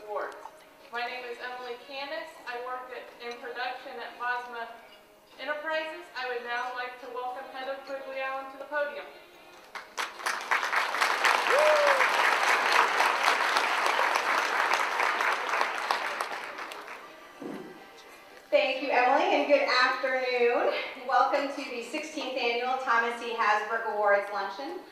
Awards. My name is Emily Candace. I work in production at Bosma Enterprises. I would now like to welcome Heather Quigley-Allen to the podium. Thank you, Emily, and good afternoon. Welcome to the 16th Annual Thomas C. Hasbrook Awards Luncheon.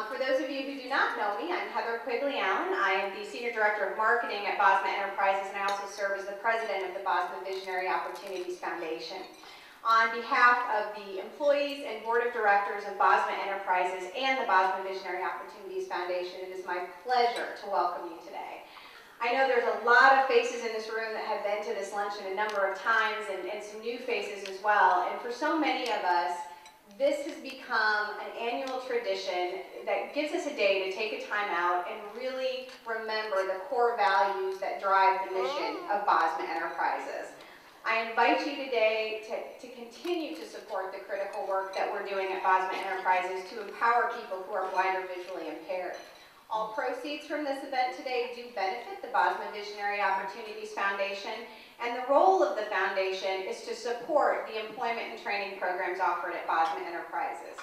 For those of you who do not know me, I'm Heather Quigley-Allen. I am the Senior Director of Marketing at Bosma Enterprises, and I also serve as the President of the Bosma Visionary Opportunities Foundation. On behalf of the employees and Board of Directors of Bosma Enterprises and the Bosma Visionary Opportunities Foundation, it is my pleasure to welcome you today. I know there's a lot of faces in this room that have been to this luncheon a number of times, and some new faces as well. And for so many of us, this has become an annual tradition that gives us a day to take a time out and really remember the core values that drive the mission of Bosma Enterprises. I invite you today to continue to support the critical work that we're doing at Bosma Enterprises to empower people who are blind or visually impaired. All proceeds from this event today do benefit the Bosma Visionary Opportunities Foundation, and the role of the foundation is to support the employment and training programs offered at Bosma Enterprises.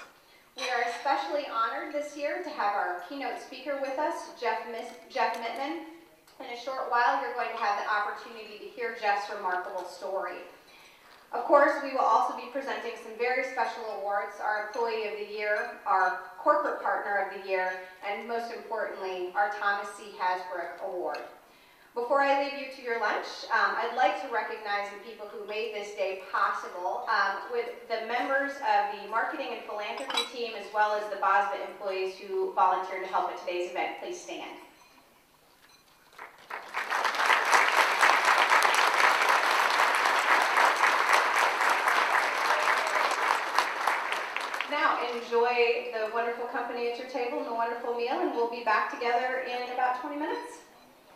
We are especially honored this year to have our keynote speaker with us, Jeff Mittman. In a short while, you're going to have the opportunity to hear Jeff's remarkable story. Of course, we will also be presenting some very special awards, our Employee of the Year, our Corporate Partner of the Year, and most importantly, our Thomas C. Hasbrook Award. Before I leave you to your lunch, I'd like to recognize the people who made this day possible with the members of the marketing and philanthropy team, as well as the Bosma employees who volunteered to help at today's event. Please stand. Now, enjoy the wonderful company at your table and the wonderful meal, and we'll be back together in about 20 minutes.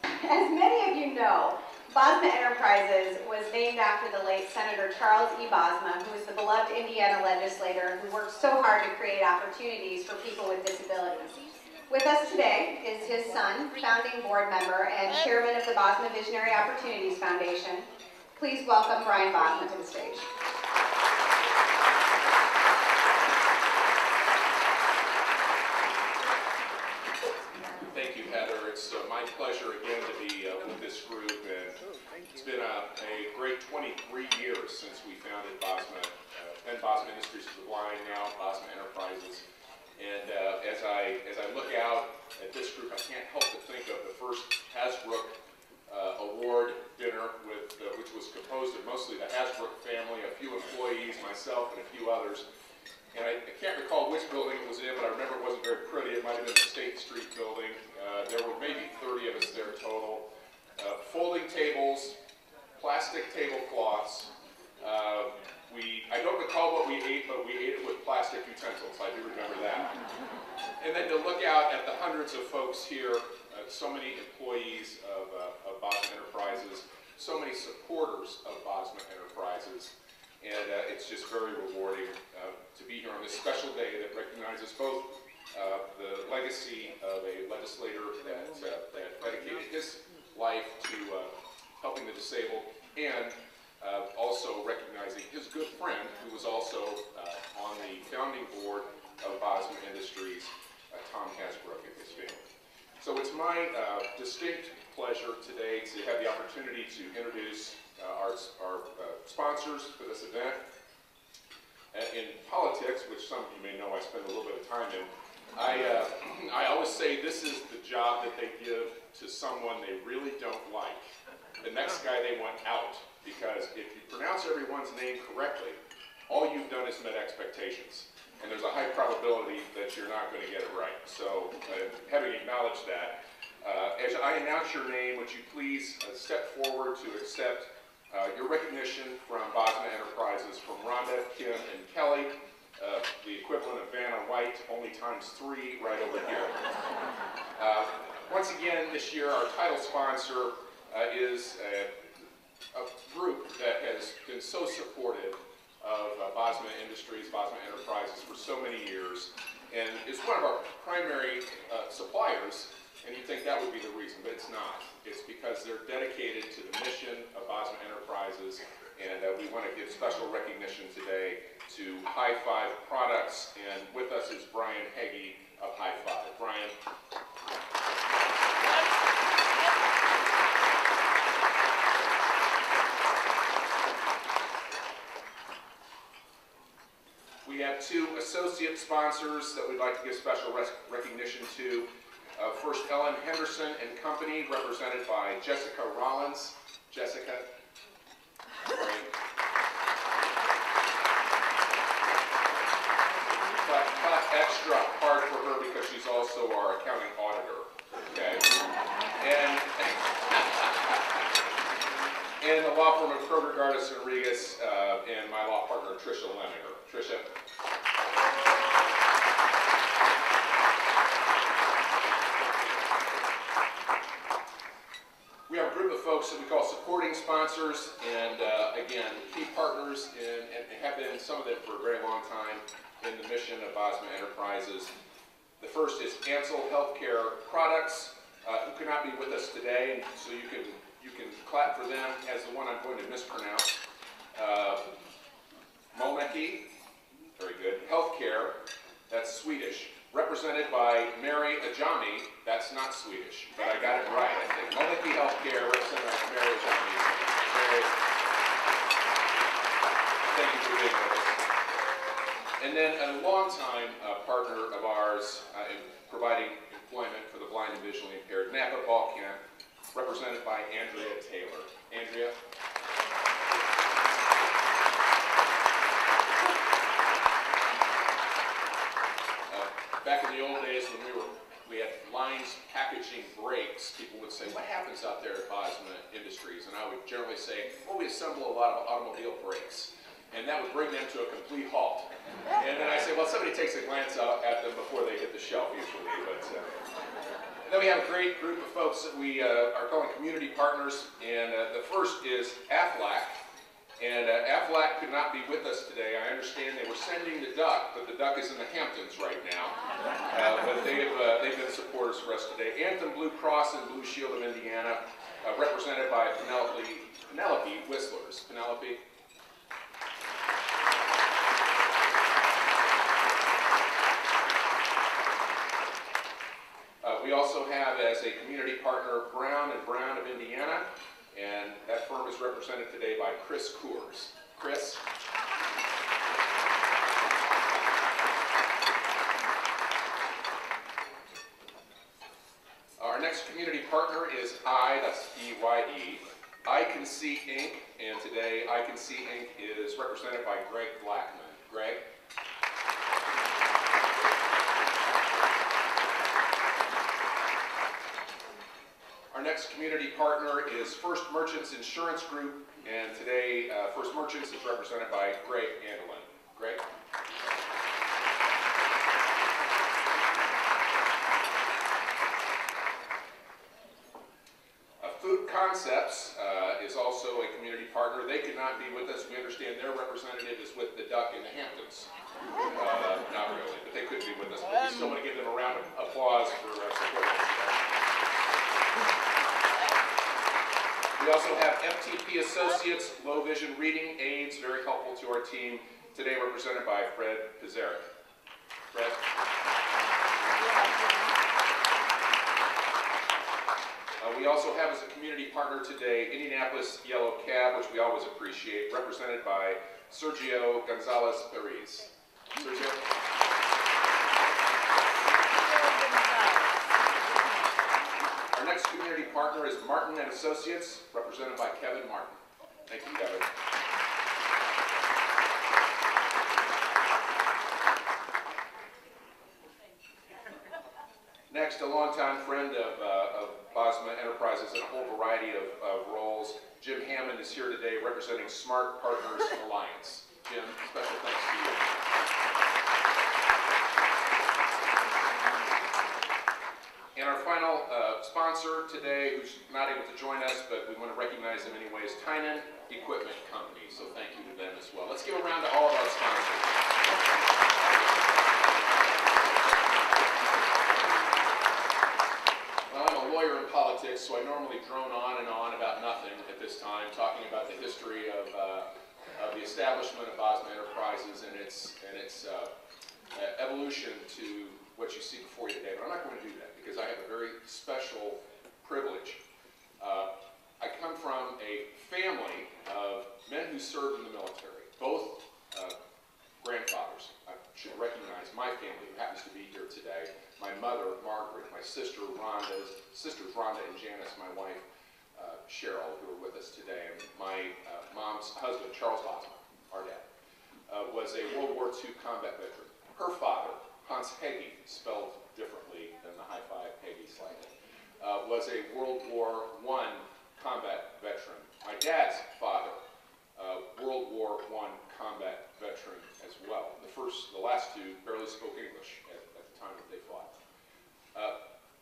As many of you know, Bosma Enterprises was named after the late Senator Charles E. Bosma, who was the beloved Indiana legislator who worked so hard to create opportunities for people with disabilities. With us today is his son, founding board member, and chairman of the Bosma Visionary Opportunities Foundation. Please welcome Brian Bosma to the stage. Thank you, Heather. It's my pleasure again to be with this group, and it's been a great 23 years since we founded Bosma, then Bosma Industries for the Blind, now Bosma Enterprises. And as I look out at this group, I can't help but think of the first Hasbrook Award dinner, which was composed of mostly the Hasbrook family, a few employees, myself, and a few others. And I can't recall which building it was in, but I remember it wasn't very pretty. It might have been the State Street building. There were maybe 30 of us there total. Folding tables, plastic tablecloths. I don't recall what we ate, but we ate it with plastic utensils. I do remember that. And then to look out at the hundreds of folks here, so many employees of Bosma Enterprises, so many supporters of Bosma Enterprises. And it's just very rewarding to be here on this special day that recognizes both the legacy of a legislator that dedicated his life to helping the disabled, and also recognizing his good friend, who was also on the founding board of Bosma Industries, Tom Hasbrook and his family. So it's my distinct pleasure today to have the opportunity to introduce our sponsors for this event. In politics, which some of you may know I spend a little bit of time in, I always say this is the job that they give to someone they really don't like. The next guy they want out, because if you pronounce everyone's name correctly, all you've done is met expectations. And there's a high probability that you're not going to get it right. So having acknowledged that, as I announce your name, would you please step forward to accept your recognition from Bosma Enterprises, from Rhonda, Kim, and Kelly, the equivalent of Vanna White, only ×3 right over here. Once again, this year our title sponsor is a group that has been so supportive of Bosma Industries, Bosma Enterprises for so many years, and is one of our primary suppliers And you'd think that would be the reason, but it's not. It's because they're dedicated to the mission of Bosma Enterprises, and we want to give special recognition today to High Five Products, and with us is Brian Heggie of High Five. Brian. We have two associate sponsors that we'd like to give special recognition to. First, Ellen Henderson and Company, represented by Jessica Rollins. Jessica. But extra hard for her because she's also our accounting auditor. Okay. And the law firm of Kroger, Gardis, and Regas, and my law partner, Tricia Leminger. Tricia. We have a group of folks that we call supporting sponsors, and again, key partners and have been, some of them for a very long time, in the mission of Bosma Enterprises. The first is Ansel Healthcare Products, who could not be with us today, and so you can clap for them as the one I'm going to mispronounce. Momeki, very good. Healthcare, that's Swedish. Represented by Mary Ajami, that's not Swedish, but I got it right, I think. Momeki Healthcare, represented by Mary Ajami. Thank you for being with us. And then a longtime partner of ours in providing employment for the blind and visually impaired, Napa Ball Camp, represented by Andrea Taylor. Andrea? Back in the old days when we had lines packaging brakes, people would say, what happens out there at Bosma Industries? And I would generally say, well, we assemble a lot of automobile brakes. And that would bring them to a complete halt. And then I say, well, somebody takes a glance out at them before they hit the shelf usually. But then we have a great group of folks that we are calling community partners. And the first is Aflac. And Aflac could not be with us today. I understand they were sending the duck, but the duck is in the Hamptons right now. But they've been supporters for us today. Anthem Blue Cross and Blue Shield of Indiana, represented by Penelope Whistlers. Penelope. We also have as a community partner Brown & Brown of Indiana, and that firm is represented today by Chris Coors. Chris? Our next community partner is that's E-Y-E, I Can See Inc., and today I Can See Inc. is represented by Greg Blackman. Greg? Our next community partner is First Merchants Insurance Group, and today First Merchants is represented by Greg Andelin. Greg? Food Concepts is also a community partner. They could not be with us. We understand their representative is with the duck in the Hamptons. Not really, but they couldn't be with us. But we still want to give them a round of applause for supporting us today. We also have FTP Associates, Low Vision Reading Aids, very helpful to our team, today represented by Fred Pizarro. Fred? We also have as a community partner today Indianapolis Yellow Cab, which we always appreciate, represented by Sergio Gonzalez Perez. Sergio? Our next community partner is Martin & Associates, represented by Kevin Martin. Thank you, Kevin. Next, a longtime friend of Bosma Enterprises in a whole variety of roles, Jim Hammond is here today representing Smart Partners Alliance. Jim, special thanks to you. And our final sponsor today, who's not able to join us, but we want to recognize them anyways, Tynan Equipment Company. So thank you to them as well. Let's give a round to all of our sponsors. Well, talking about the history of the establishment of Bosma Enterprises and its evolution to what you see before you today. But I'm not going to do that because I have a very special privilege. I come from a family of men who served in the military, both grandfathers. I should recognize my family who happens to be here today. My mother, Margaret, my sisters Rhonda and Janice, my wife, Cheryl, who are with us today, and my mom's husband, Charles Bosma, our dad, was a World War II combat veteran. Her father, Hans Heggie, spelled differently than the high five Heggie slightly, was a World War I combat veteran. My dad's father, World War I combat veteran as well. The last two barely spoke English at the time that they fought.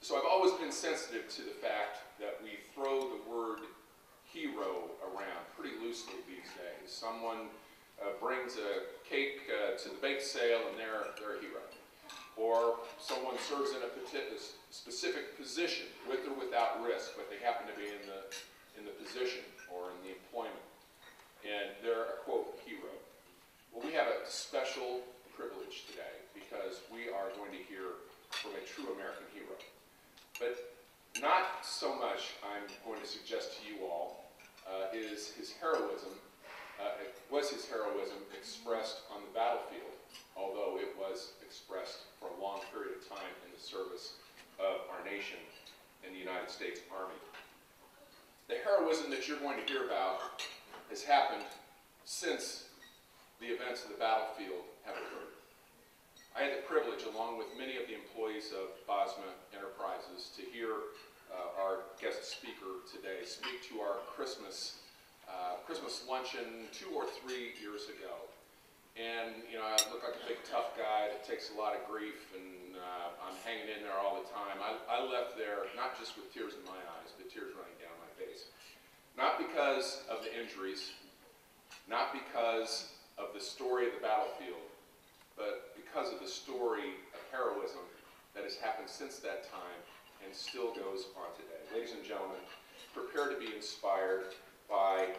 So I've always been sensitive to the fact that we throw the word hero around pretty loosely these days. Someone brings a cake to the bake sale and they're a hero. Or someone serves in a specific position with or without risk, but they happen to be in the position or in the employment. And they're a, quote, hero. Well, we have a special privilege today because we are going to hear from a true American hero. But not so much, I'm going to suggest to you all, is his heroism, was his heroism expressed on the battlefield, although it was expressed for a long period of time in the service of our nation in the United States Army. The heroism that you're going to hear about has happened since the events of the battlefield have occurred. I had the privilege, along with many of the employees of Bosma Enterprises, to hear our guest speaker today speak to our Christmas luncheon 2 or 3 years ago. And, you know, I look like a big tough guy that takes a lot of grief, and I'm hanging in there all the time. I left there not just with tears in my eyes, but tears running down my face. Not because of the injuries, not because of the story of the battlefield, but because of the story of heroism that has happened since that time and still goes on today. Ladies and gentlemen, prepare to be inspired by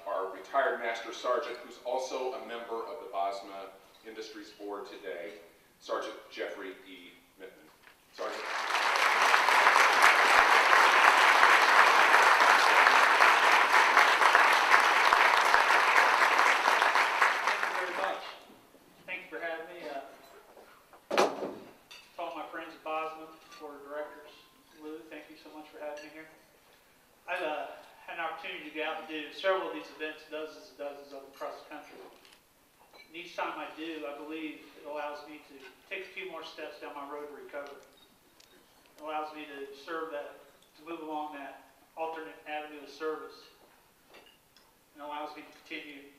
our retired Master Sergeant, who's also a member of the Bosma Industries Board today, Sergeant Jefferey E. Mittman. Sergeant. To get out and do several of these events, dozens and dozens of them across the country. And each time I do, I believe it allows me to take a few more steps down my road to recovery. It allows me to move along that alternate avenue of service. And it allows me to continue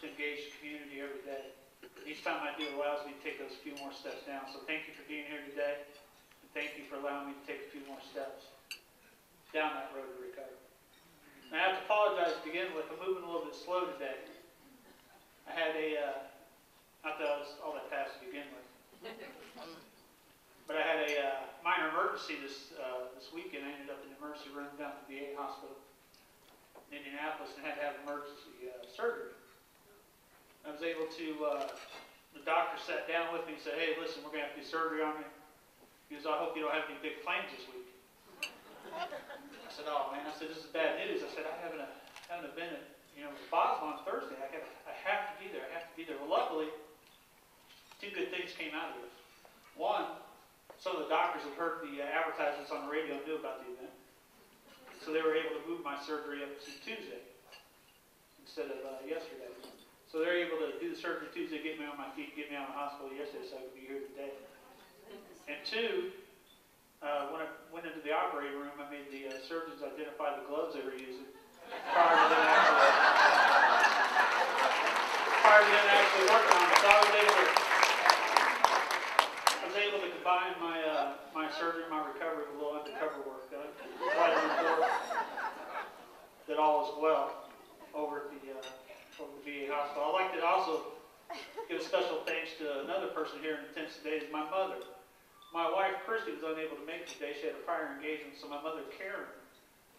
to engage the community every day. Each time I do, it allows me to take those few more steps down. So thank you for being here today. And thank you for allowing me to take a few more steps down that road to recovery. And I have to apologize to begin with. I'm moving a little bit slow today. I had not that I was all that fast to begin with, but I had a minor emergency this weekend. I ended up in the emergency room down at the VA hospital in Indianapolis and had to have emergency surgery. I was able to, the doctor sat down with me and said, "Hey, listen, we're going to have to do surgery on you." He goes, "I hope you don't have any big claims this week." I said, "Oh man," I said, "this is bad news." I said, "I haven't been at, Bosma on Thursday. I have to be there. I have to be there." Well, luckily, 2 good things came out of this. One, some of the doctors had heard the advertisements on the radio and knew about the event, so they were able to move my surgery up to Tuesday instead of yesterday. So they're able to do the surgery Tuesday, get me on my feet, get me out of the hospital yesterday, so I could be here today. And 2. When I went into the operating room, I made the surgeons identify the gloves they were using prior to them actually working on it. So I was able to combine my surgery and my recovery with a little undercover work done. Glad to report that all is well over at the VA hospital. I'd like to also give a special thanks to another person here in attendance today, is my mother. My wife, Christy, was unable to make it today. She had a prior engagement, so my mother, Karen,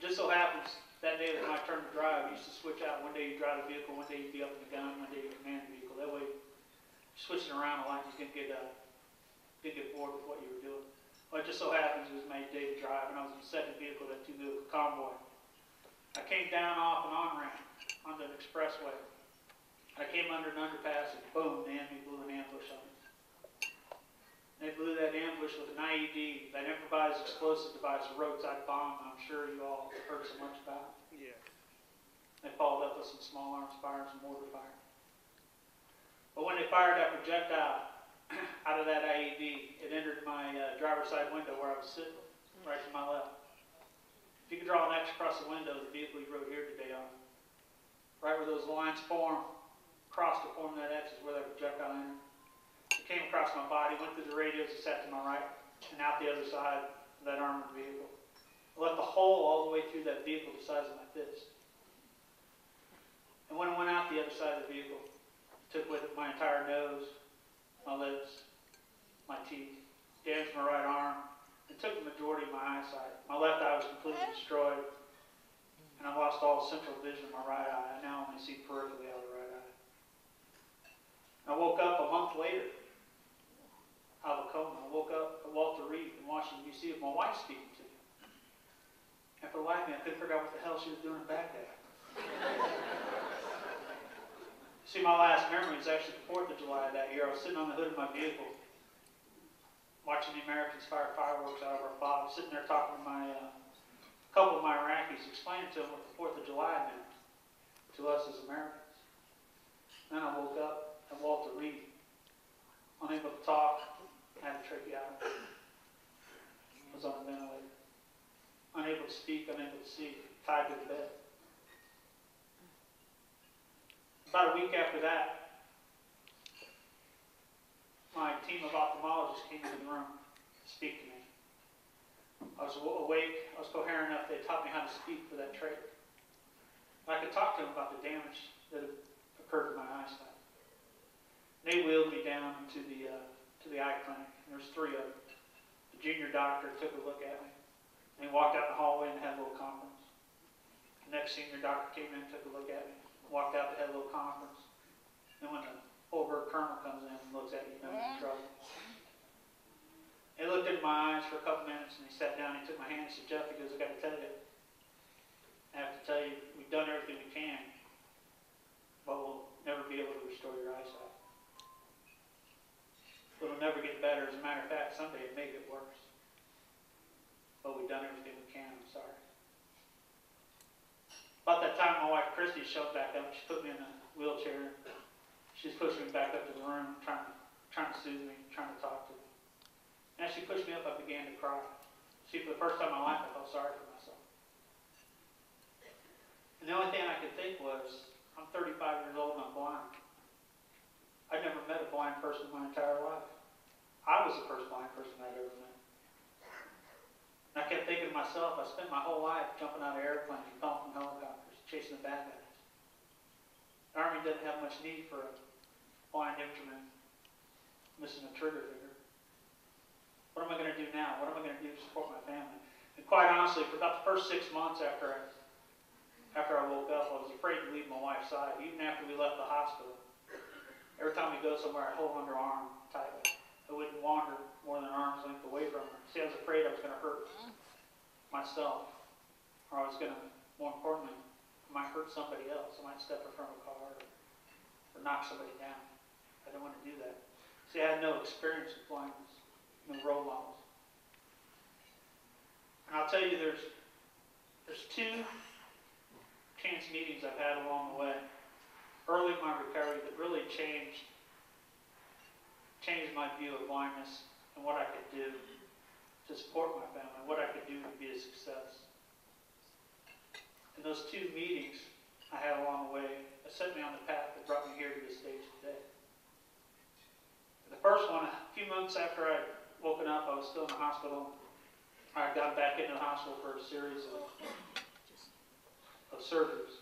Just so happens, that day was my turn to drive. I used to switch out. One day you drive the vehicle, one day you'd be up in the gun, one day you command the vehicle. That way, switching around a lot, you didn't get bored with what you were doing. Well, it just so happens it was my day to drive, and I was in the second vehicle, that two-vehicle convoy. I came down off an on-ramp onto an expressway. I came under an underpass, and boom, the enemy blew an ambush on me. They blew that ambush with an IED, that improvised explosive device, a roadside bomb. I'm sure you all have heard so much about it. Yeah. They followed up with some small arms fire and some mortar fire. But when they fired that projectile out of that IED, it entered my driver's side window where I was sitting, right to my left. If you could draw an X across the window of the vehicle you rode here today on, right where those lines form, across to form that X is where that projectile entered. It came across my body, went through the radios, and sat to my right, and out the other side of that armored vehicle. It left a hole all the way through that vehicle the size of my fist. And when it went out the other side of the vehicle, it took with it my entire nose, my lips, my teeth, damaged my right arm, and took the majority of my eyesight. My left eye was completely destroyed, and I lost all central vision of my right eye. I now only see peripherally out of the right eye. I woke up a month later out of a coma. I woke up at Walter Reed in Washington, D.C. with my wife speaking to me. And for the life of me, I couldn't figure out what the hell she was doing in Baghdad. See, my last memory is actually the 4th of July of that year. I was sitting on the hood of my vehicle, watching the Americans fire fireworks out of our FOB, sitting there talking to a couple of my Iraqis, explaining to them what the 4th of July meant to us as Americans. Then I woke up at Walter Reed, unable to talk, had a tracheotomy, was on a ventilator, unable to speak, unable to see, tied to the bed. About a week after that, my team of ophthalmologists came into the room to speak to me. I was awake, I was coherent enough, they taught me how to speak for that trait. I could talk to them about the damage that had occurred to my eyesight. They wheeled me down to the eye clinic, and there was 3 of them. The junior doctor took a look at me, and he walked out in the hallway and had a little conference. The next senior doctor came in and took a look at me, walked out and had a little conference. And when the over colonel comes in and looks at you, you know you're in trouble. He looked into my eyes for a couple minutes, and he sat down, he took my hand and said, "Jeff," he goes, "I got to tell you, I have to tell you, we've done everything we can, but we'll never be able to restore your eyesight. It'll never get better. As a matter of fact, someday it may get worse. But we've done everything we can. I'm sorry." About that time, my wife Christy showed back up. She put me in a wheelchair. She's pushing me back up to the room, trying to soothe me, trying to talk to me. And as she pushed me up, I began to cry. See, for the first time in my life, I felt sorry for myself. And the only thing I could think was, I'm 35 years old and I'm blind. I'd never met a blind person in my entire life. I was the first blind person I'd ever met. And I kept thinking to myself, I spent my whole life jumping out of airplanes and falling from helicopters, chasing the bad guys. The Army doesn't have much need for a blind infantryman missing a trigger finger. What am I going to do now? What am I going to do to support my family? And quite honestly, for about the first 6 months after I woke up, I was afraid to leave my wife's side. Even after we left the hospital, every time we go somewhere, I'd hold on to her arm tightly. I wouldn't wander more than an arm's length away from her. See, I was afraid I was going to hurt myself, or I was going to, more importantly, I might hurt somebody else. I might step in front of a car or knock somebody down. I didn't want to do that. See, I had no experience with blindness, no role models. And I'll tell you, there's 2 chance meetings I've had along the way, early in my recovery, that really changed my view of blindness and what I could do to support my family, what I could do to be a success. And those 2 meetings I had along the way that set me on the path that brought me here to this stage today. The first one, a few months after I'd woken up, I was still in the hospital. I got back into the hospital for a series of surgeries.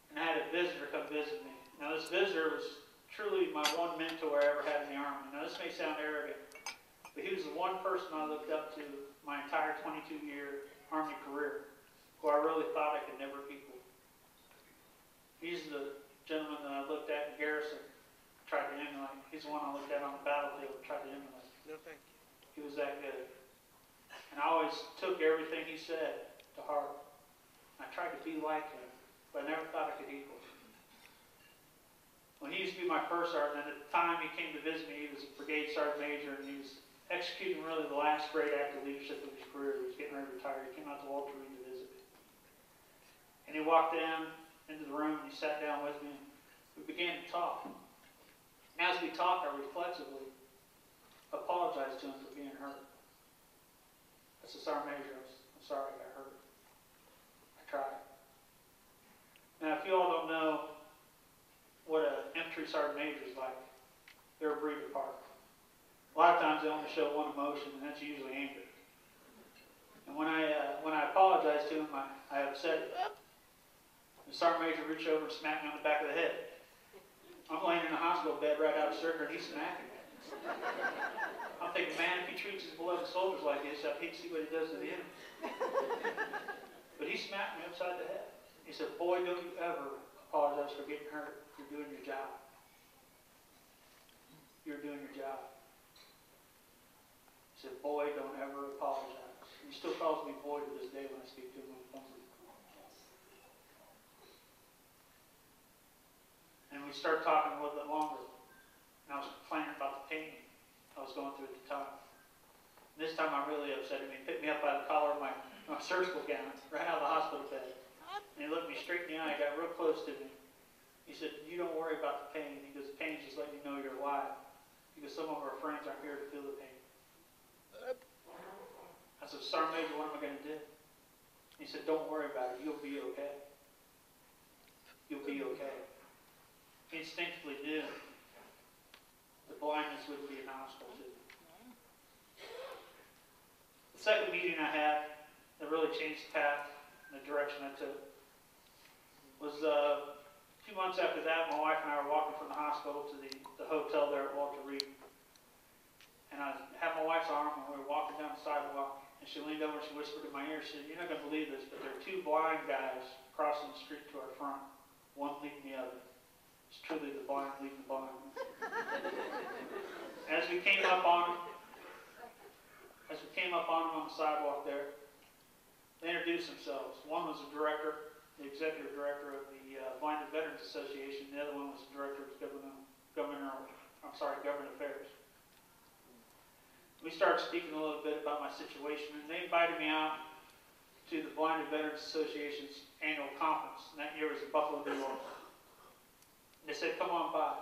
And I had a visitor come visit me. Now this visitor was truly my one mentor I ever had in the Army. Now this may sound arrogant, but he was the one person I looked up to my entire 22-year Army career, who I really thought I could never equal. He's the gentleman that I looked at in Garrison, tried to emulate. He's the one I looked at on the battlefield and tried to emulate. No, thank you. He was that good. And I always took everything he said to heart. I tried to be like him, but I never thought I could equal him. When he used to be my first sergeant, and at the time he came to visit me, he was a brigade sergeant major, and he was executing really the last great act of leadership of his career. He was getting ready to retire. He came out to Walter Reed to visit me. And he walked down into the room, and he sat down with me, and we began to talk. And as we talked, I reflexively apologized to him for being hurt. I said, Sergeant Major, I'm sorry I got hurt. I tried. Now, if you all don't know what an infantry sergeant major is like, they're a breed apart. A lot of times they only show one emotion, and that's usually anger. And when I apologized to him, I upset him. The sergeant major reached over and smacked me on the back of the head. I'm laying in a hospital bed right out of surgery, and he's smacking me. I'm thinking, man, if he treats his beloved soldiers like this, I'd hate to see what he does to the enemy. But he smacked me upside the head. He said, boy, don't you ever apologize for getting hurt. You're doing your job. You're doing your job. He said, boy, don't ever apologize. He still calls me boy to this day when I speak to him on the phone. And we started talking a little bit longer. And I was complaining about the pain I was going through at the time. This time I really upset him. He picked me up by the collar of my surgical gown, right out of the hospital bed. And he looked me straight in the eye, got real close to me. He said, you don't worry about the pain. He goes, the pain's just letting you know you're alive. Because some of our friends aren't here to feel the pain. I said, Sergeant Major, what am I going to do? He said, don't worry about it. You'll be okay. You'll be okay. He instinctively knew the blindness wouldn't be an obstacle to him. The second meeting I had that really changed the path and the direction I took was a few months after that. My wife and I were walking from the hospital to the hotel there at Walter Reed. And I had my wife's arm, and we were walking down the sidewalk, and she leaned over and she whispered in my ear, she said, you're not going to believe this, but there are two blind guys crossing the street to our front, one leading the other. It's truly the blind leading the blind. As we came up on them on the sidewalk there, they introduced themselves. One was the director, the executive director of the Blinded Veterans Association. The other one was the director of government affairs. We started speaking a little bit about my situation, and they invited me out to the Blinded Veterans Association's annual conference. And that year was in Buffalo, New York. They said, come on by.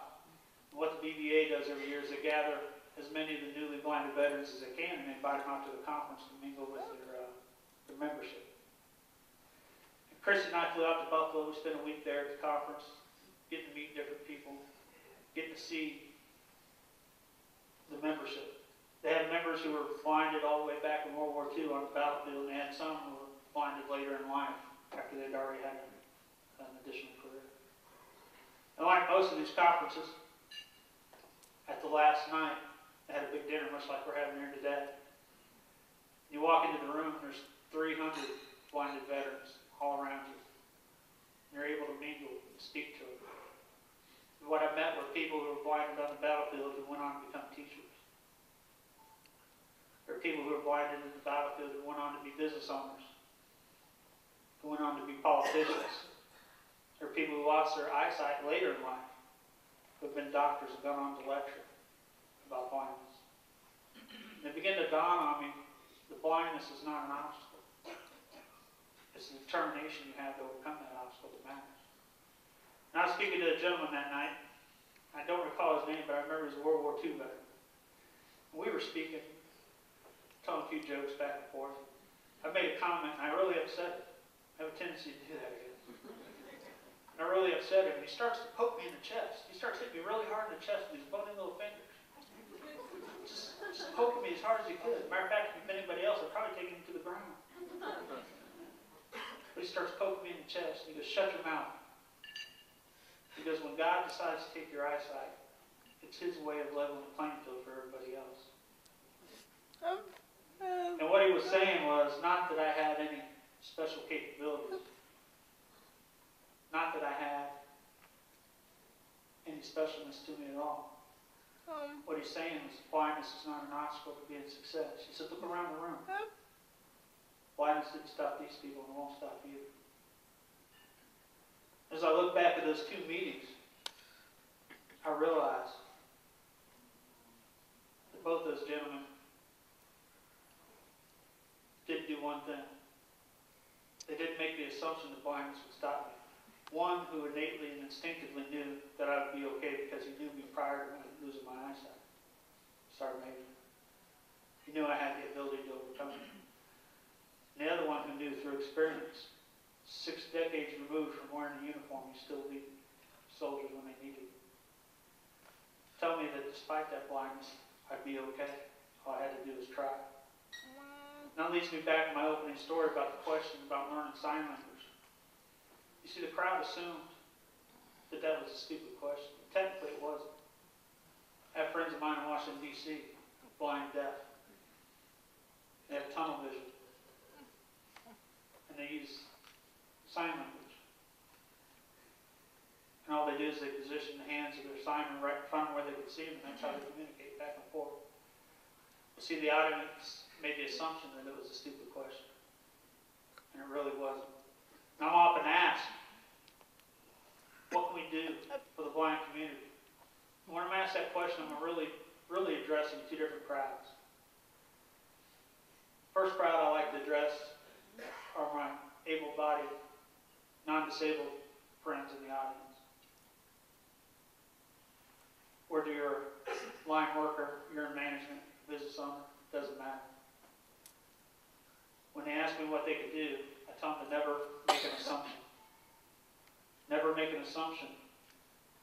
And what the BVA does every year is they gather as many of the newly blinded veterans as they can, and they invite them out to the conference to mingle with their membership. And Chris and I flew out to Buffalo. We spent a week there at the conference, getting to meet different people, getting to see the membership. They had members who were blinded all the way back in World War II on the battlefield, and they had some who were blinded later in life after they'd already had an additional career. And like most of these conferences, at the last night, they had a big dinner, much like we're having here today. You walk into the room, and there's 300 blinded veterans all around you. And you're able to mingle and speak to them. And what I met were people who were blinded on the battlefield who went on to become teachers. There are people who were blinded in the battlefield who went on to be business owners, who went on to be politicians. There are people who lost their eyesight later in life, who have been doctors and gone on to lecture about blindness. And it began to dawn on me, the blindness is not an obstacle. It's the determination you have to overcome that obstacle that matters. And I was speaking to a gentleman that night. I don't recall his name, but I remember he's a World War II veteran. And we were speaking, telling a few jokes back and forth. I made a comment, and I really upset him. I have a tendency to do that again. And I really upset him. And he starts to poke me in the chest. He starts hitting me really hard in the chest with these bony little fingers. Just poking me as hard as he could. Matter of fact, if anybody else, I'd probably take him to the ground. But he starts poking me in the chest. And he goes, shut your mouth. Because when God decides to take your eyesight, it's His way of leveling the playing field for everybody else. And what he was saying was not that I had any special capabilities, not that I had any specialness to me at all. What he's saying is blindness is not an obstacle to being success. He said, look around the room. Blindness didn't stop these people and it won't stop you. As I look back at those 2 meetings, I realized that both those gentlemen did do one thing. They didn't make the assumption that blindness would stop me. One who innately and instinctively knew that I would be okay because he knew me prior to losing my eyesight. Sergeant Major. He knew I had the ability to overcome it. And the other one who knew through experience, 6 decades removed from wearing a uniform, he still leading soldiers when they needed it. Tell me that despite that blindness, I'd be okay. All I had to do was try. And that leads me back to my opening story about the question about learning sign language. You see, the crowd assumed that that was a stupid question. Technically, it wasn't. I have friends of mine in Washington, D.C., blind and deaf. They have tunnel vision. And they use sign language. And all they do is they position the hands of their signer right in front of where they can see them, and that's how they communicate back and forth. But see, the audience made the assumption that it was a stupid question. And it really wasn't. And I'm often asked, what can we do for the blind community? And when I'm asked that question, I'm really addressing 2 different crowds. First crowd I like to address are my able-bodied, non-disabled friends in the audience. Whether you're a line worker, you're in management, business owner, doesn't matter. When they ask me what they could do, I tell them to never make an assumption. Never make an assumption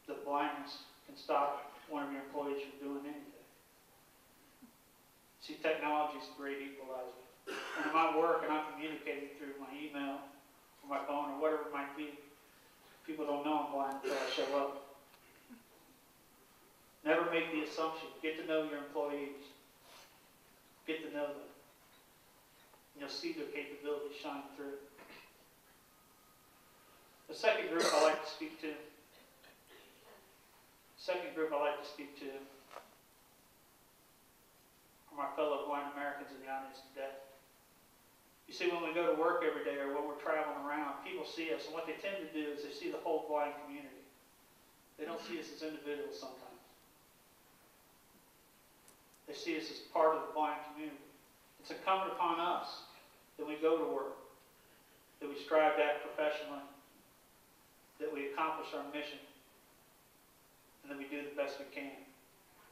that blindness can stop one of your employees from doing anything. See, technology is a great equalizer. And in my work, and I'm communicating through my email or my phone or whatever it might be, people don't know I'm blind until I show up. Never make the assumption. Get to know your employees. Get to know them. And you'll see their capabilities shine through. The second group I like to speak to are my fellow blind Americans in the audience today. You see, when we go to work every day or when we're traveling around, people see us, and what they tend to do is they see the whole blind community. They don't see us as individuals sometimes. They see us as part of the blind community. It's incumbent upon us that we go to work, that we strive to act professionally, that we accomplish our mission, and that we do the best we can.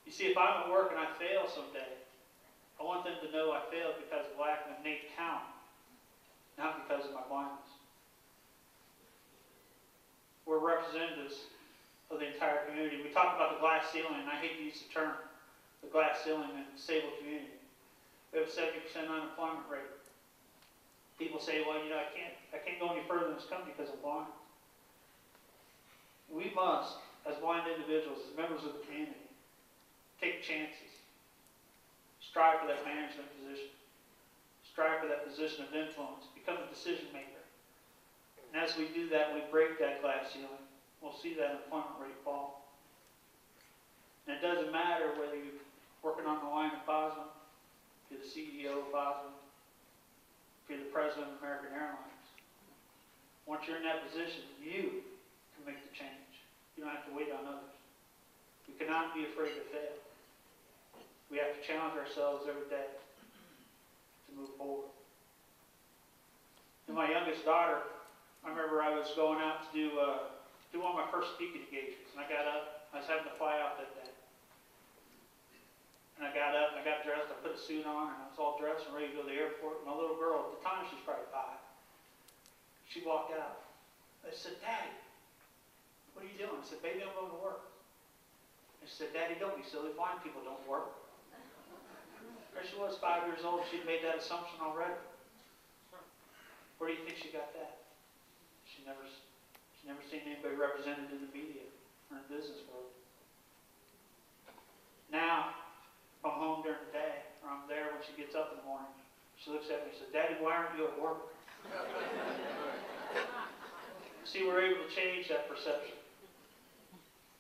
You see, if I'm at work and I fail someday, I want them to know I failed because of lack of innate talent, not because of my blindness. We're representatives of the entire community. We talk about the glass ceiling, and I hate to use the term, the glass ceiling in the disabled community. We have a 70% unemployment rate. People say, well, I can't go any further in this company because I'm blind. We must, as blind individuals, as members of the community, take chances. Strive for that management position. Strive for that position of influence. Become a decision maker. And as we do that, we break that glass ceiling. We'll see that employment rate fall. And it doesn't matter whether you're working on the line at Bosma, if you're the CEO of Bosma, if you're the president of American Airlines. Once you're in that position, you can make the change. You don't have to wait on others. We cannot be afraid to fail. We have to challenge ourselves every day to move forward. And my youngest daughter, I remember I was going out to do one of my first speaking engagements, and I got up. I was having to fly out that day. And I got up, and I got dressed, I put a suit on, and I was all dressed and ready to go to the airport. My little girl, at the time she was probably 5, she walked out. I said, Daddy, what are you doing? I said, baby, I'm going to work. And she said, Daddy, don't be silly. Blind people don't work. There she was, 5 years old. She'd made that assumption already. Where do you think she got that? She never seen anybody represented in the media or in the business world. Now, if I'm home during the day, or I'm there when she gets up in the morning, She looks at me and says, Daddy, why aren't you at work? See, we're able to change that perception.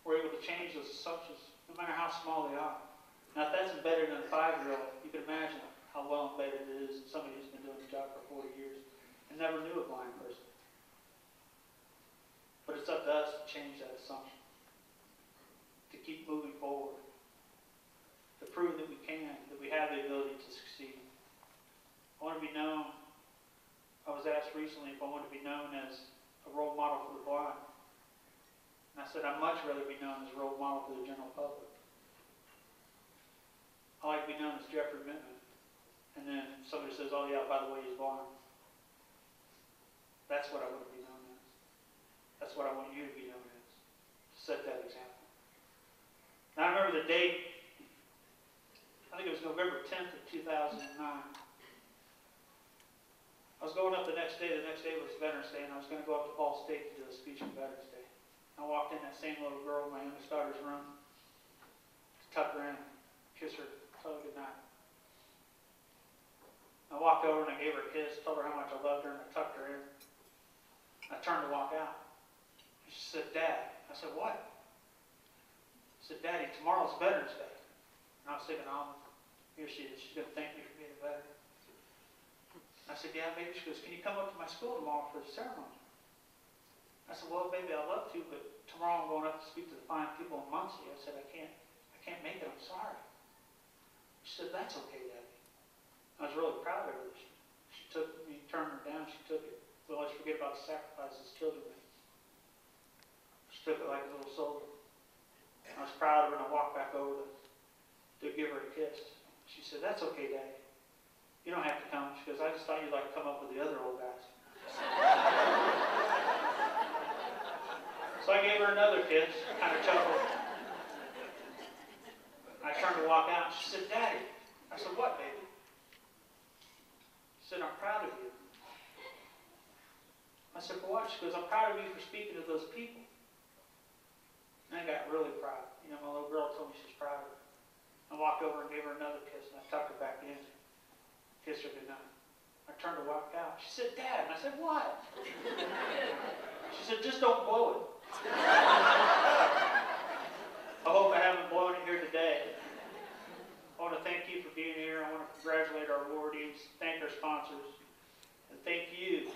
We're able to change those assumptions, no matter how small they are. Now, if that's embedded in a 5-year-old, you can imagine how well embedded it is in somebody who's been doing the job for 40 years and never knew a blind person. But it's up to us to change that assumption, to keep moving forward, to prove that we can, that we have the ability to succeed. I want to be known. I was asked recently if I want to be known as a role model for the blind. And I said I'd much rather be known as a role model for the general public. I like to be known as Jeffery Mittman. And then somebody says, oh yeah, by the way, he's blind. That's what I want to be known as. That's what I want you to be known as. To set that example. Now I remember the date. I think it was November 10th of 2009. I was going up the next day. The next day was Veterans Day, and I was going to go up to Ball State to do a speech on Veterans Day. I walked in, that same little girl in my youngest daughter's room, tucked her in, kissed her, told her good night. I walked over and I gave her a kiss, told her how much I loved her, and I tucked her in. I turned to walk out. She said, Dad. I said, what? She said, Daddy, tomorrow's Veterans Day. And I was thinking, oh, here she is. She's going to thank me for being a veteran. I said, yeah, baby. She goes, can you come up to my school tomorrow for the ceremony? I said, well, baby, I'd love to, but tomorrow I'm going up to speak to the fine people in Muncie. I said, I can't make it. I'm sorry. She said, that's okay, Daddy. I was really proud of her. She took me, turned her down. She took it. But let's forget about the sacrifices children made. She took it like a little soldier. I was proud of her, and I walked back over to give her a kiss. She said, that's okay, Daddy. You don't have to come. She goes, I just thought you'd like to come up with the other old guys. So I gave her another kiss, kind of chuckled. I turned to walk out, and she said, Daddy. I said, what, baby? She said, I'm proud of you. I said, for what? She goes, I'm proud of you for speaking to those people. And I got really proud. You know, my little girl told me she's proud of her. I walked over and gave her another kiss, and I tucked her back in. Kissed her goodnight. I turned to walk out. She said, Dad. And I said, what? She said, just don't blow it. I hope I haven't blown it here today. I want to thank you for being here. I want to congratulate our awardees, thank our sponsors, and thank you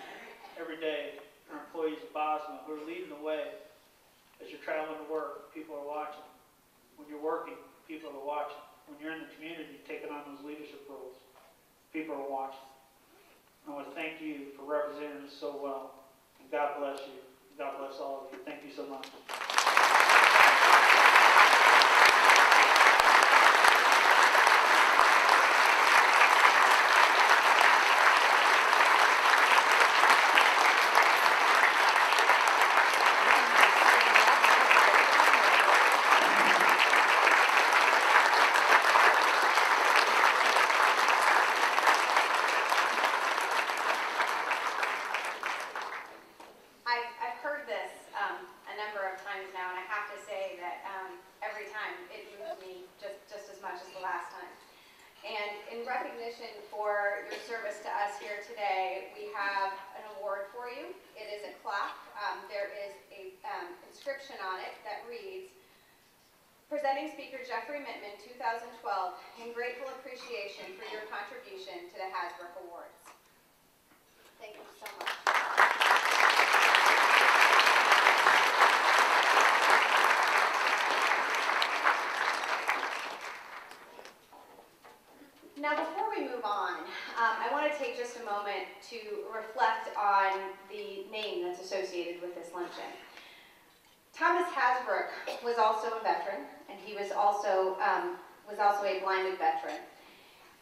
every day, our employees of BOSMA who are leading the way as you're traveling to work. People are watching. When you're working, people are watching. When you're in the community taking on those leadership roles, people are watching. I want to thank you for representing us so well. And God bless you. God bless all of you. Thank you so much. I've heard this a number of times now, and I have to say that every time it moves me just as much as the last time. And in recognition for your service to us here today, we have an award for you. It is a plaque. There is a inscription on it that reads, Presenting Speaker Jeffery Mittman, 2012, in grateful appreciation for your contribution to the Hasbrook Awards. Thank you so much. Now, before we move on, I want to take just a moment to reflect on the name that's associated with this luncheon. Thomas Hasbrook was also a veteran, and he was also a blinded veteran.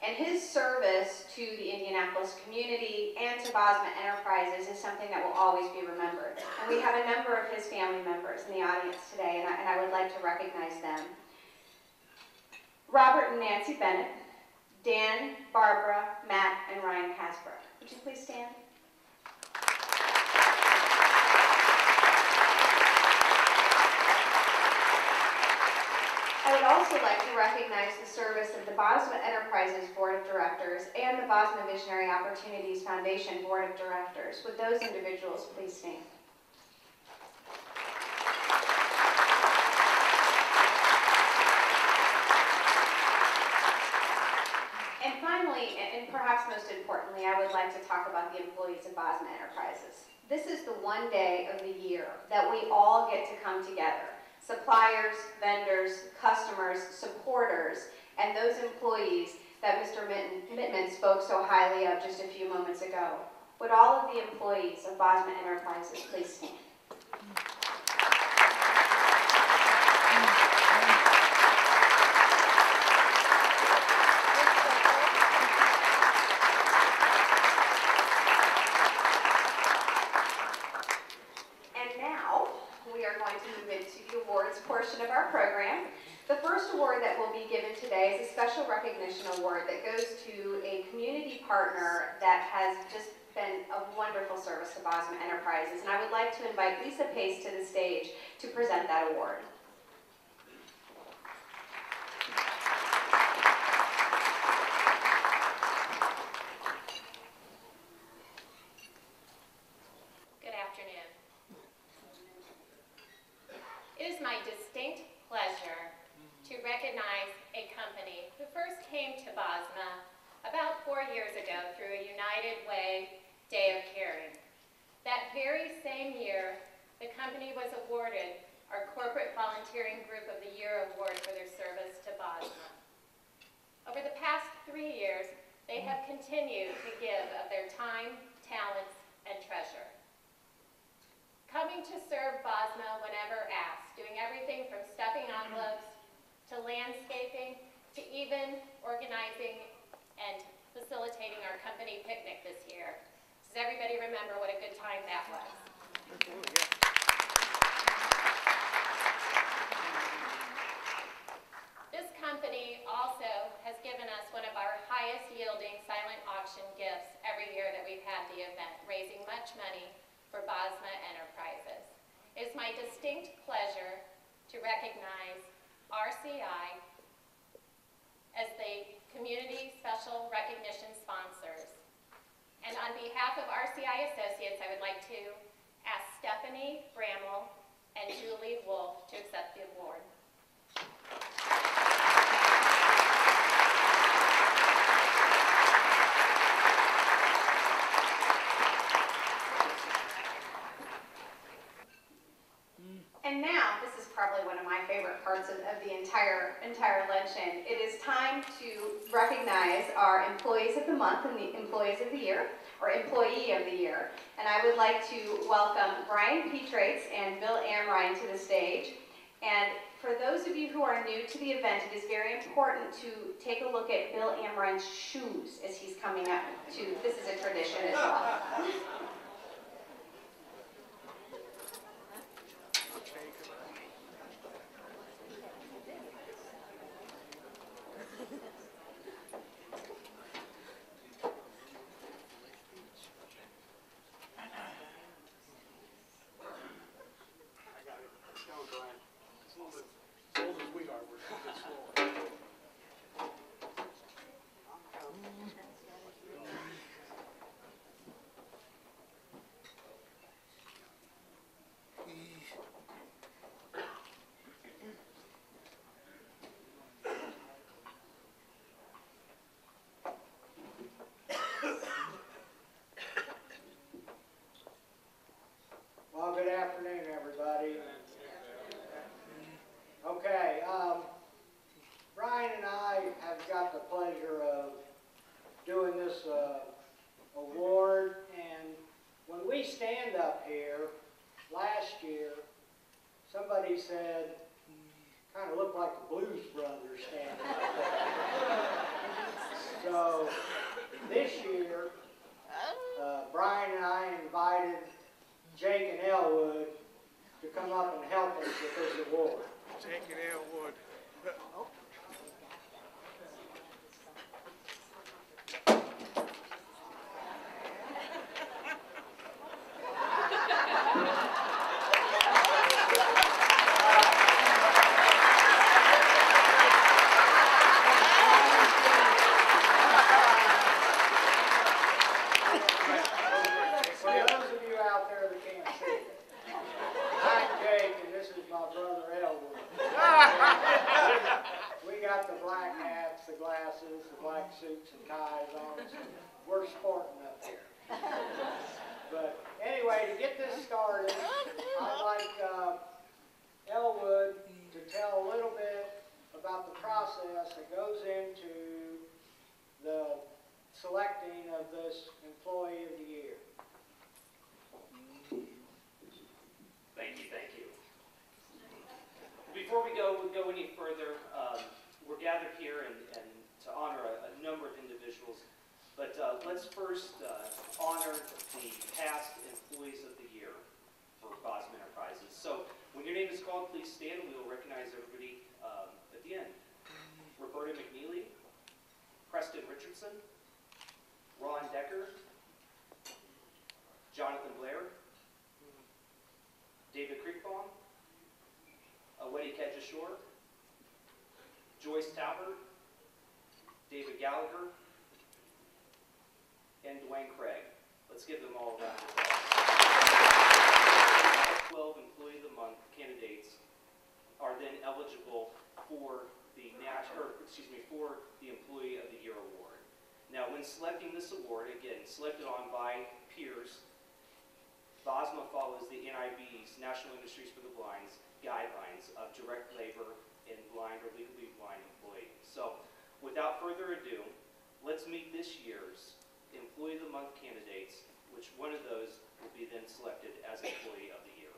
And his service to the Indianapolis community and to BOSMA Enterprises is something that will always be remembered. And we have a number of his family members in the audience today, and I would like to recognize them. Robert and Nancy Bennett, Dan, Barbara, Matt, and Ryan Hasbrook. Would you please stand? I would also like to recognize the service of the Bosma Enterprises Board of Directors and the Bosma Visionary Opportunities Foundation Board of Directors. Would those individuals please stand? And finally, and perhaps most importantly, I would like to talk about the employees of Bosma Enterprises. This is the one day of the year that we all get to come together. Suppliers, vendors, customers, supporters, and those employees that Mr. Mittman spoke so highly of just a few moments ago. Would all of the employees of Bosma Enterprises please stand? Portion of our program. The first award that will be given today is a special recognition award that goes to a community partner that has just been of wonderful service to Bosma Enterprises, and I would like to invite Lisa Pace to the stage to present that award. Good afternoon. It is my distinct pleasure to recognize a company who first came to Bosma about 4 years ago through a United Way Day of Caring. That very same year, the company was awarded our Corporate Volunteering Group of the Year Award for their service to Bosma. Over the past 3 years, they have continued to give of their time, talents, and treasure. Coming to serve Bosma whenever asked, doing everything from stuffing envelopes to landscaping to even organizing and facilitating our company picnic this year. Does everybody remember what a good time that was? This company also has given us one of our highest yielding silent auction gifts every year that we've had the event, raising much money for Bosma Enterprises. It is my distinct pleasure to recognize RCI as the Community Special Recognition sponsors. And on behalf of RCI Associates, I would like to ask Stephanie Bramwell and Julie Wolf to accept the award. And now, this is probably one of my favorite parts of the entire luncheon. It is time to recognize our Employees of the Month and the Employees of the Year, or Employee of the Year. And I would like to welcome Brian Petrates and Bill Amrine to the stage. And for those of you who are new to the event, it is very important to take a look at Bill Amrine's shoes as he's coming up to, this is a tradition as well. Good afternoon, everybody. Okay, Brian and I have got the pleasure of doing this award, and when we stand up here last year, somebody said, kind of looked like the Blues Brothers standing up there. So this year, Brian and I invited Jake and Elwood to come up and help us with this award. Jake and Elwood. like suits and ties on, so we're sporting up here. But anyway, to get this started, I'd like Elwood to tell a little bit about the process that goes into the selecting of this Employee of the Year. Thank you. Before we go any further, we're gathered here and to honor a number of individuals, but let's first honor the past Employees of the Year for Bosma Enterprises. So when your name is called, please stand and we will recognize everybody at the end. Roberta McNeely, Preston Richardson, Ron Decker, Jonathan Blair, David Creekbaum, Awedi Kedjashore, Joyce Talbert, David Gallagher, and Dwayne Craig. Let's give them all a round of applause. 12 Employee of the Month candidates are then eligible for the for the Employee of the Year award. Now, when selecting this award, again, selected on by peers, Bosma follows the NIB's National Industries for the Blind's guidelines of direct labor in blind or legally blind employees. So, without further ado, let's meet this year's Employee of the Month candidates, which one of those will be then selected as Employee of the Year.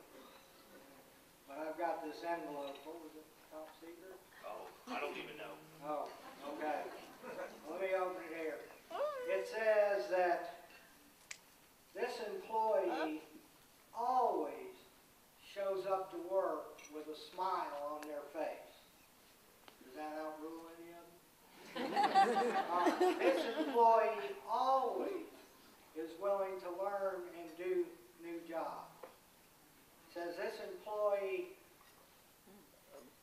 But I've got this envelope. What was it? Top secret? Oh, I don't even know. Oh, okay. Let me open it here. It says that this employee always shows up to work with a smile on their face. Does that outrule any of them? This employee always is willing to learn and do new jobs. It says this employee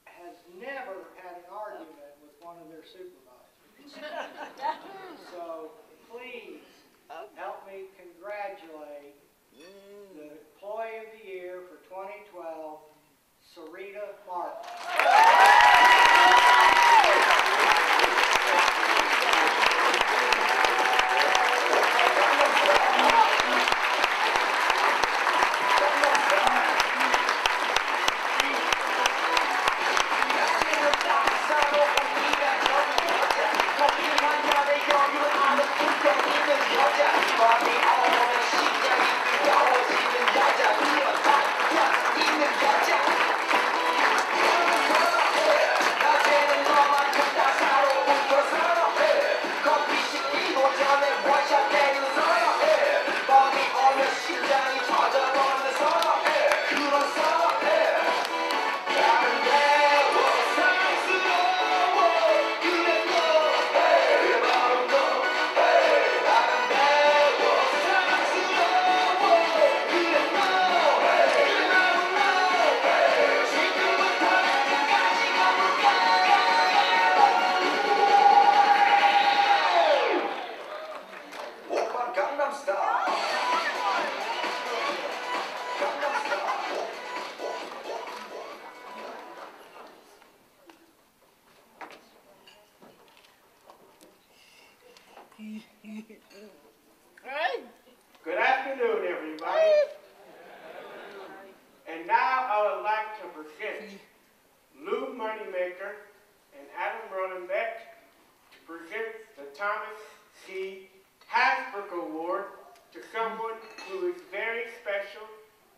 has never had an argument with one of their supervisors. So please help me congratulate the Employee of the Year for 2012, Sarita Martin. Good afternoon, everybody. And now I would like to present Lou Moneymaker and Adam Rodenbeck to present the Thomas C. Hasbrook Award to someone who is very special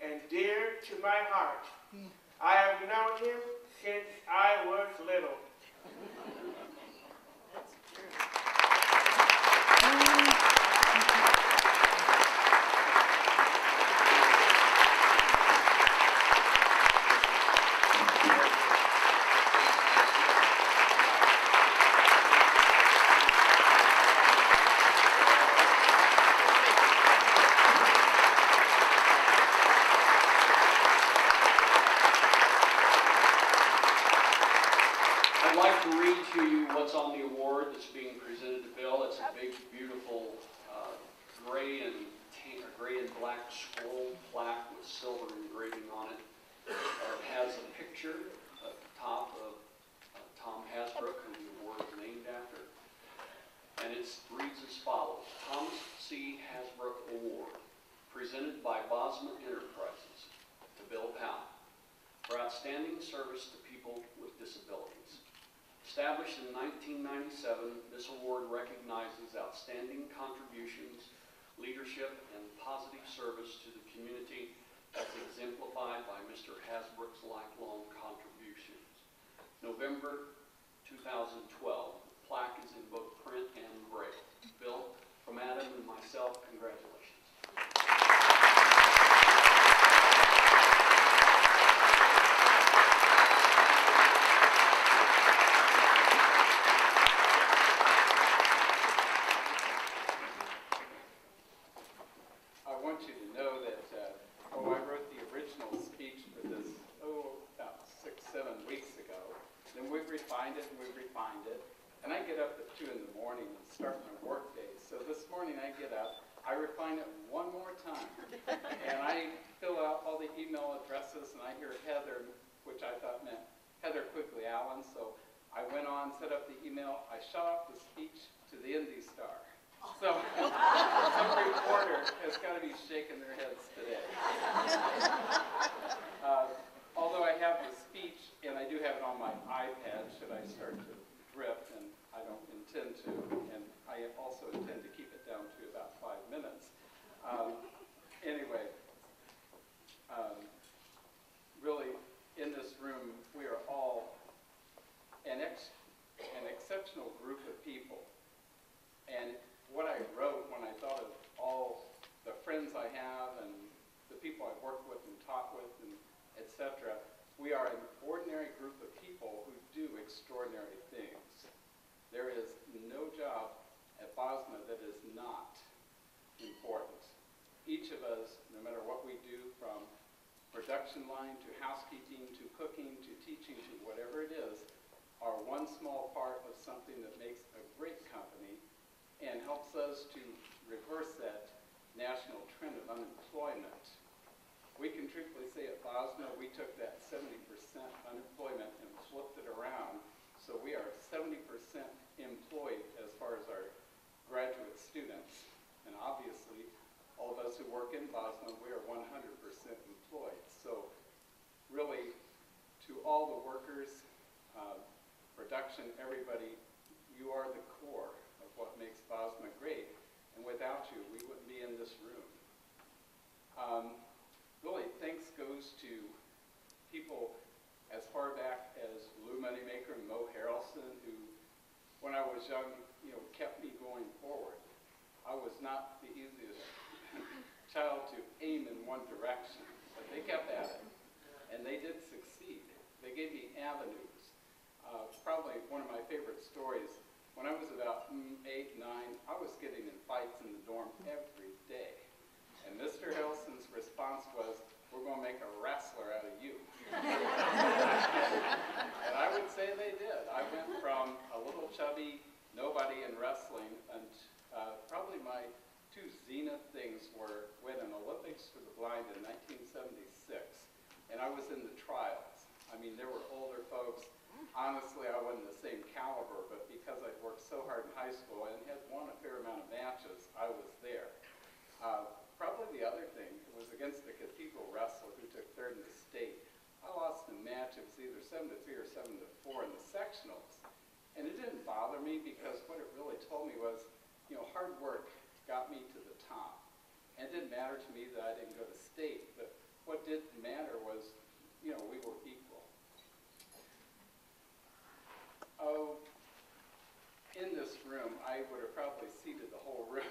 and dear to my heart. I have known him since I was little. I'd like to read to you what's on the award that's being presented to Bill. It's a big, beautiful gray and black scroll plaque with silver engraving on it. It has a picture at the top of Tom Hasbrook, who the award is named after. it reads as follows. Thomas C. Hasbrook Award, presented by Bosma Enterprises to Bill Powell for outstanding service to people with disabilities. Established in 1997, this award recognizes outstanding contributions, leadership, and positive service to the community as exemplified by Mr. Hasbrook's lifelong contributions. November 2012, the plaque is in both print and braille. Bill, from Adam and myself, congratulations. I want you to know that I wrote the original speech for this, about 6-7 weeks ago. Then we've refined it and we've refined it. And I get up at 2 in the morning and start my work day. So this morning I get up, I refine it one more time. And I fill out all the email addresses and I hear Heather, which I thought meant Heather Quigley Allen. So I went on, set up the email, I shot off the speech to the Indy Star. So some reporter has got to be shaking their heads today. Although I have the speech, and I do have it on my iPad, should I start to drift, and I don't intend to, and I also intend to keep it down to about 5 minutes. Anyway, really, in this room, we are all an exceptional group of people. And what I wrote when I thought of all the friends I have and the people I've worked with and taught with and etc., we are an ordinary group of people who do extraordinary things. There is no job at Bosma that is not important. Each of us, no matter what we do, from production line to housekeeping to cooking to teaching to whatever it is, are one small part of something that makes a great company and helps us to reverse that national trend of unemployment. We can truthfully say at Bosma, we took that 70% unemployment and flipped it around. So we are 70% employed as far as our graduate students. And obviously, all of us who work in Bosma, we are 100% employed. So really, to all the workers, production, everybody, you are the core of what makes Bosma great. And without you, we wouldn't be in this room. Really, thanks goes to people as far back as Lou Moneymaker and Mo Harrelson, who, when I was young, kept me going forward. I was not the easiest child to aim in one direction, but they kept at it, and they did succeed. They gave me avenues. Probably one of my favorite stories, when I was about 8, 9, I was getting in fights in the dorm every day. And Mr. Harrelson's response was, "We're going to make a wrestler out of you." And I would say they did. I went from a little chubby nobody in wrestling, and probably my 2 zenith things were win an Olympics for the blind in 1976, and I was in the trials. I mean, there were older folks. Honestly, I wasn't the same caliber, but because I'd worked so hard in high school and had won a fair amount of matches, I was there. Probably the other thing was against the cathedral wrestler who took 3rd in the state. I lost the match. It was either 7-3 or 7-4 in the sectionals. And it didn't bother me because what it really told me was, hard work got me to the top. And it didn't matter to me that I didn't go to state, but what did matter was, we were equal. Oh, in this room, I would have probably seated the whole room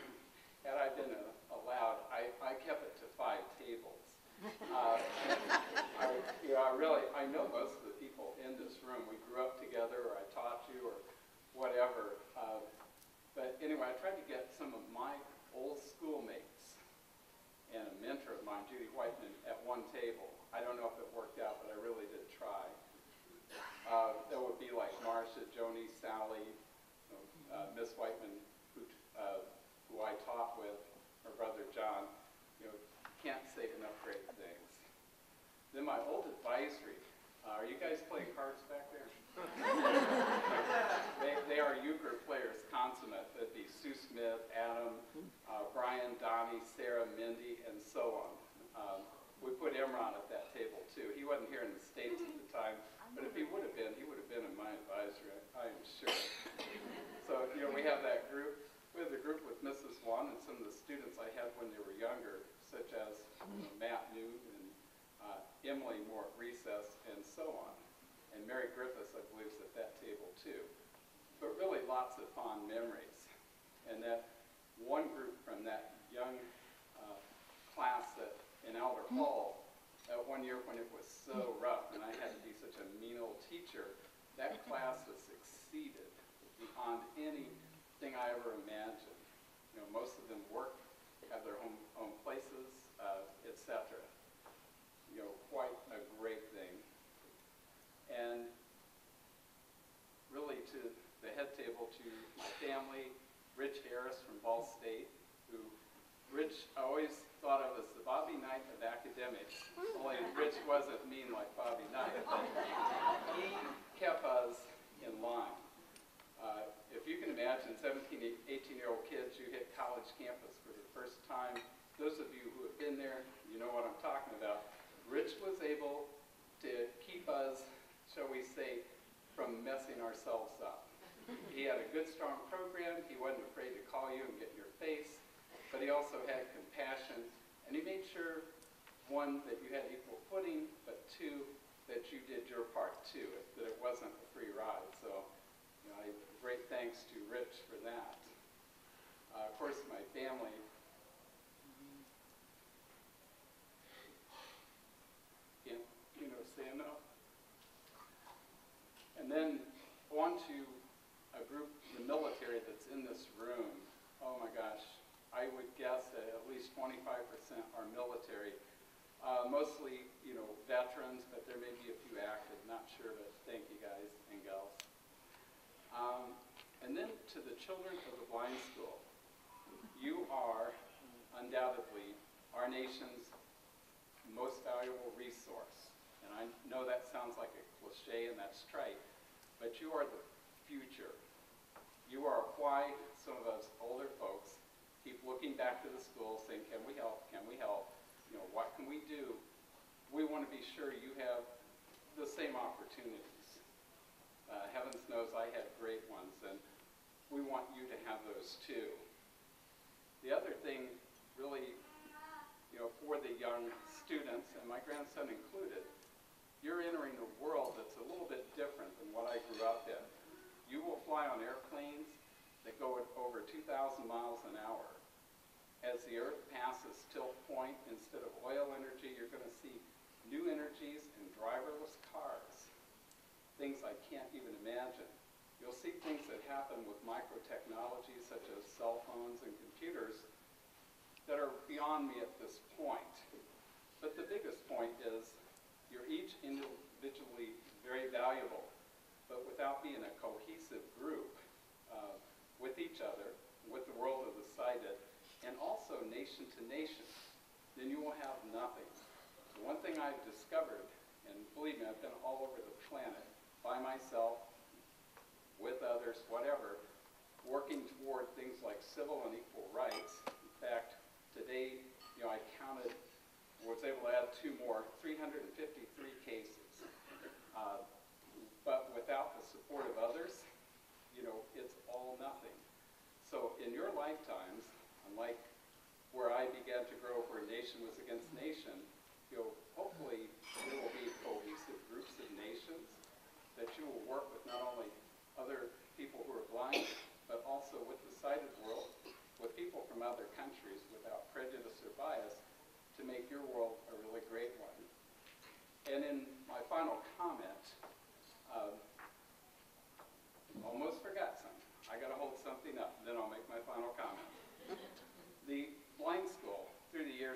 had I been allowed. I kept it to 5 tables. I know most of the people in this room. We grew up together, or I taught you, or whatever. But anyway, I tried to get some of my old schoolmates and a mentor of mine, Judy Whiteman, at one table. I don't know if it worked out, but I really did try. That would be like Marcia, Joni, Sally, Miss Whiteman, who I taught with, her brother John. Can't say enough great things. Then my old advisory. Are you guys playing cards back there? They are euchre players consummate. That'd be Sue States at the time, but if he would have been in my advisory, I am sure. So, you know, we have that group. We have the group with Mrs. Wan and some of the students I had when they were younger, such as Matt Newt and Emily Moore at recess, and so on. And Mary Griffiths, I believe, is at that table too. But really lots of fond memories. And that one group from that young class in Albert Hall, that one year when it was so rough and I had to be such a mean old teacher, that class has succeeded beyond anything I ever imagined. You know, most of them work, have their own places, etc. You know, quite a great thing. And really to the head table, to my family, Rich Harris from Ball State, who Rich I always thought of as the Bobby Knight of academics, only Rich wasn't mean like Bobby Knight, but he kept us in line. If you can imagine 17, 18-year-old kids, you hit college campus for the first time. Those of you who have been there, you know what I'm talking about. Rich was able to keep us, shall we say, from messing ourselves up. He had a good, strong program. He wasn't afraid to call you and get in your face, but he also had compassion, and he made sure, one, that you had equal footing, but two, that you did your part too, that it wasn't a free ride. So, you know, great thanks to Rich for that. Of course, my family. Can't, you know, say enough. And then on to a group, the military that's in this room. Oh my gosh, I would guess that at least 25% are military. Mostly, you know, veterans, but there may be a few active, not sure, but thank you guys and gals. And then to the children of the blind school. You are undoubtedly our nation's most valuable resource. And I know that sounds like a cliche and that's trite, but you are the future. You are why some of us older folks keep looking back to the school saying, can we help, can we help? You know, what can we do? We want to be sure you have the same opportunities. Heavens knows I had great ones, and we want you to have those too. The other thing, really, you know, for the young students, and my grandson included, you're entering a world that's a little bit different than what I grew up in. You will fly on airplanes that go at over 2,000 miles an hour. As the Earth passes tilt point, instead of oil energy, you're going to see new energies and driverless cars. Things I can't even imagine. You'll see things that happen with microtechnology, such as cell phones and computers, that are beyond me at this point. But the biggest point is, you're each individually very valuable, but without being a cohesive group with each other, with the world of the sighted, and also nation to nation, then you will have nothing. The one thing I've discovered, and believe me, I've been all over the planet, by myself, with others, whatever, working toward things like civil and equal rights. In fact, today, you know, I counted, was able to add 2 more, 353 cases. But without the support of others, you know, it's all nothing. So in your lifetimes, unlike where I began to grow where nation was against nation, you know, hopefully there will be cohesive groups of nations that you will work with not only other people who are blind, but also with the sighted world, with people from other countries without prejudice or bias, to make your world a really great one. And in my final comment, almost forgot something. I got to hold something up, then I'll make my final comment. The blind school, through the years,